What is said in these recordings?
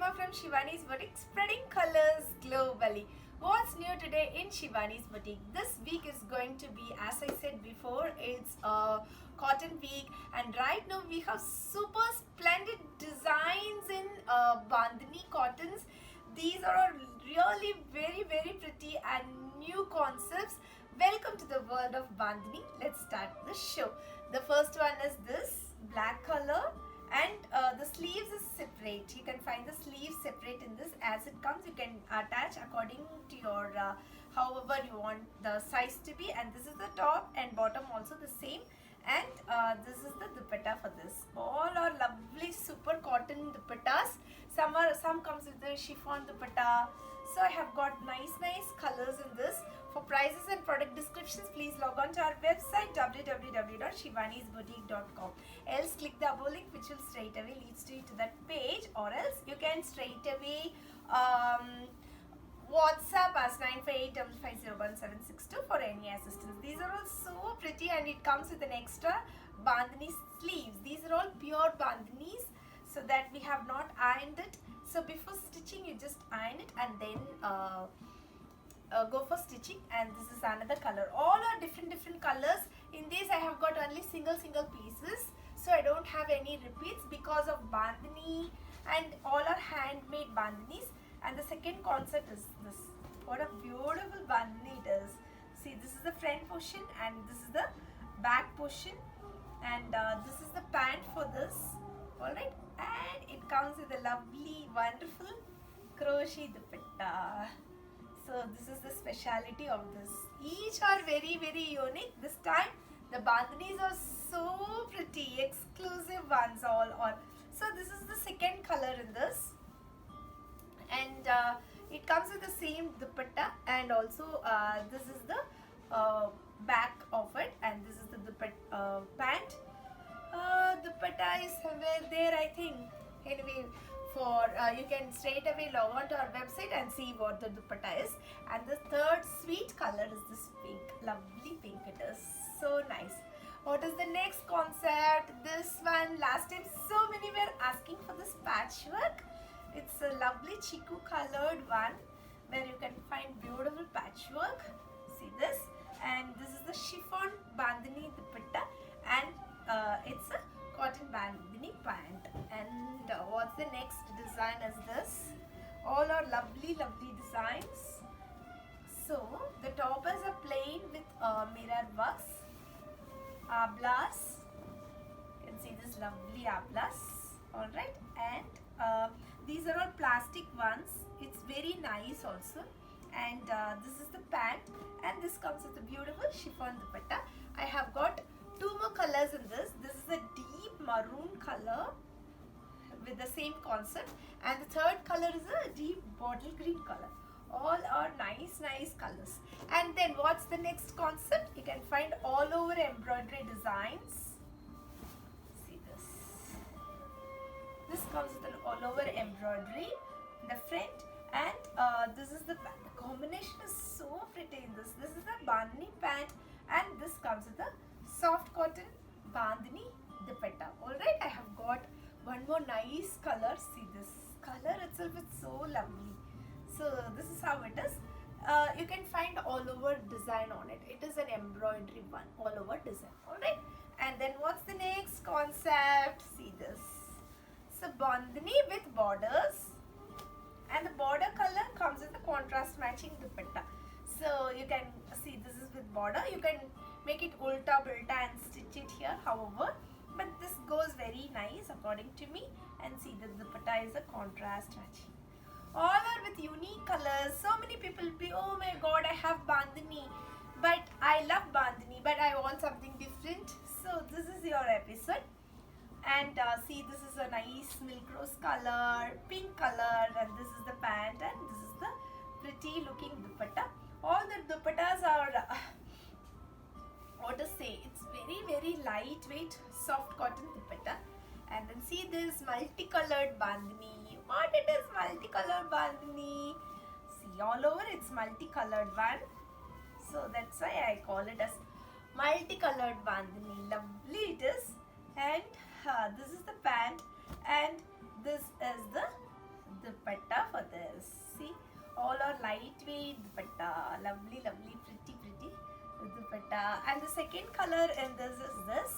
Shima from Shivani's Boutique, spreading colors globally. What's new today in Shivani's Boutique? This week is going to be, as I said before, it's a cotton week, and right now we have super splendid designs in Bandhani cottons. These are really very pretty and new concepts. Welcome to the world of Bandhani. Let's start the show. The first one is this black color, and the sleeves is separate. You can find the sleeves separate in this. As it comes, you can attach according to your however you want the size to be. And this is the top and bottom also the same. And this is the dupatta for this. All are lovely super cotton dupattas. Some comes with the chiffon dupatta. So I have got nice colors in this. For prices and product descriptions, please log on to our website www.shivanisboutique.com. Else click the above link, which will straight away leads to you to that page, or else you can straight away WhatsApp us 958550172 for any assistance. These are all so pretty, and it comes with an extra bandhani sleeves. These are all pure bandhanis, so that we have not ironed it. So before stitching, you just iron it and then go for stitching. And this is another color. All are different colors. In this I have got only single pieces, so I don't have any repeats because of bandhani, and all are handmade bandhanis. And the second concept is this. What a beautiful bandhani it is. See, this is the front portion and this is the back portion, and this is the pant for this. Alright, and it comes with a lovely wonderful crochet dupatta. So this is the speciality of this. Each are very unique. This time the bandhanis are so pretty, exclusive ones all are. So this is the second color in this, and it comes with the same dupatta, and also this is the back of it, and this is the dupatta pant. Dupatta is somewhere there, I think. Anyway, for you can straight away log on to our website and see what the dupatta is. And the third sweet color is this pink, lovely pink it is, so nice. What is the next concept? This one, last time so many were asking for this patchwork. It's a lovely chiku colored one where you can find beautiful patchwork. See this, and this is the chiffon bandhani dupatta, and it's a cotton bandhani pant. And what's the next design is this. All are lovely designs. So the top is a plain with mirror works, ablas. You can see this lovely ablas. Alright, and these are all plastic ones. It's very nice also. And this is the pant, and this comes with a beautiful chiffon dupatta. I have got two more colors in this. This is a deep maroon color with the same concept, and the third color is a deep bottle green color. All are nice colors. And then what's the next concept? You can find all over embroidery designs. See this. This comes with an all over embroidery in the front, and this is the pant. The combination is so pretty in this. This is the bandhani pant, and this comes with a soft cotton bandhani dupatta. Alright, I have got one more nice color. See, this color itself is so lovely. So this is how it is. You can find all over design on it. It is an embroidery one, all over design. Alright, and then what's the next concept? See this. So bandhani with borders, and the border color comes with a contrast matching dupatta. So you can see this is with border. You can make it ulta bulta and stitch it here, however, but this goes very nice according to me. And see, the dupatta is a contrast matching. All are with unique colors. So many people will be, oh my god, I have bandhani, but I love bandhani, but I want something different. So this is your episode. And see, this is a nice milk rose color, pink color, and this is the pant, and this is the pretty looking dupatta. All the dupattas are what to say, it's very lightweight, soft cotton dupatta. And then see this multicolored bandhani. What it is, multicolored bandhani? See, all over it's multicolored one. So that's why I call it as multicolored bandhani. Lovely it is. And this is the pant, and this is the lovely, pretty dupatta. And the second color in this is this.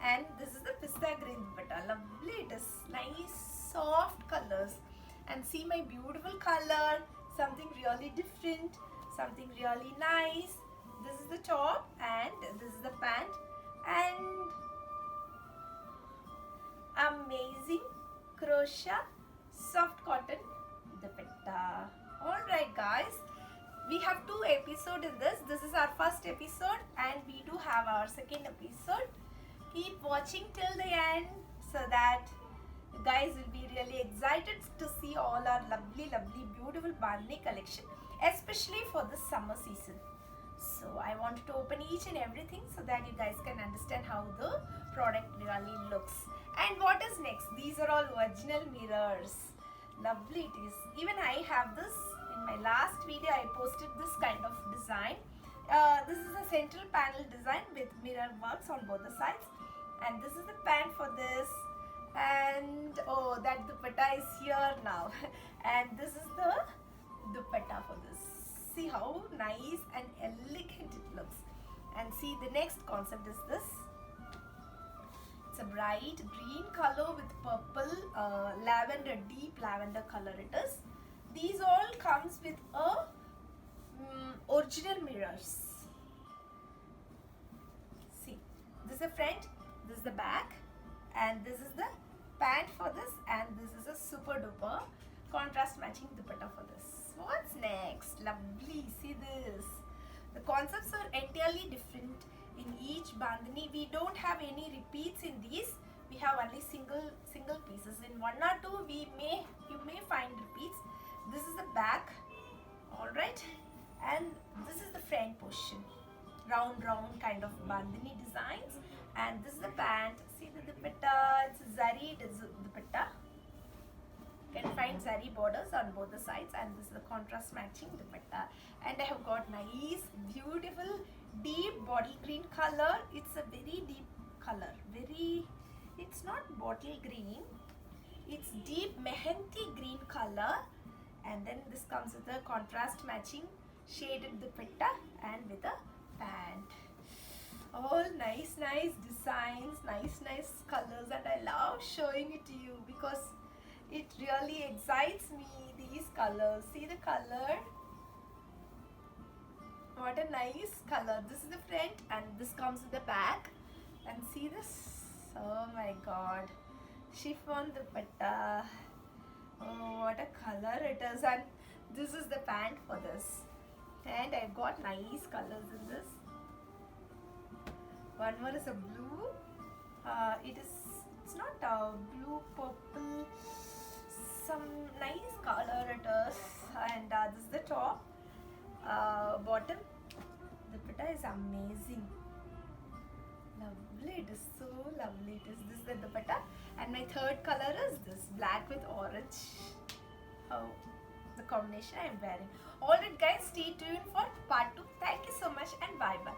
And this is the pista green dupatta. Lovely, it is nice, soft colors. And see my beautiful color, something really different, something really nice. This is the top and this is the pant. And amazing crochet soft cotton dupatta. Alright guys, we have 2 episodes in this. This is our first episode and we do have our second episode. Keep watching till the end so that you guys will be really excited to see all our lovely beautiful bandhani collection, especially for the summer season. So I wanted to open each and everything so that you guys can understand how the product really looks. And what is next? These are all original mirrors. Lovely it is. Even I have this. In my last video I posted this kind of design. This is a central panel design with mirror works on both the sides. And this is the pant for this. And oh, that dupatta is here now. And this is the dupatta for this. See how nice and elegant it looks. And see, the next concept is this. It's a bright green color with purple lavender, deep lavender color it is. These all comes with a original mirrors. See, this is the front, this is the back, and this is the pant for this, and this is a super duper contrast matching dupatta for this. What's next? Lovely, see this. The concepts are entirely different in each bandhani. We don't have any repeats in these. We have only single pieces. In 1 or 2 you may find repeats. This is the back, all right, and this is the front portion. Round kind of bandhani designs. And this is the pant. See the dupatta, it's zari dupatta. You can find zari borders on both the sides, and this is the contrast matching dupatta. And I have got nice, beautiful, deep bottle green color. It's a very deep color. It's not bottle green. It's deep mehendi green color. And then this comes with a contrast matching shaded dupatta and with a pant. All nice designs, nice colors, and I love showing it to you because it really excites me, these colors. See the color? What a nice color. This is the front and this comes with the back. And see this? Oh my god. Chiffon dupatta. Oh, what a color it is. And this is the pant for this. And I've got nice colors in this. One more is a blue. It's not a blue, purple, some nice color it is. And this is the top. Bottom, the dupatta is amazing. Lovely, it is so lovely. This is the dupatta. And my third color is this, black with orange. Oh, the combination I am wearing. Alright guys, stay tuned for part 2. Thank you so much and bye bye.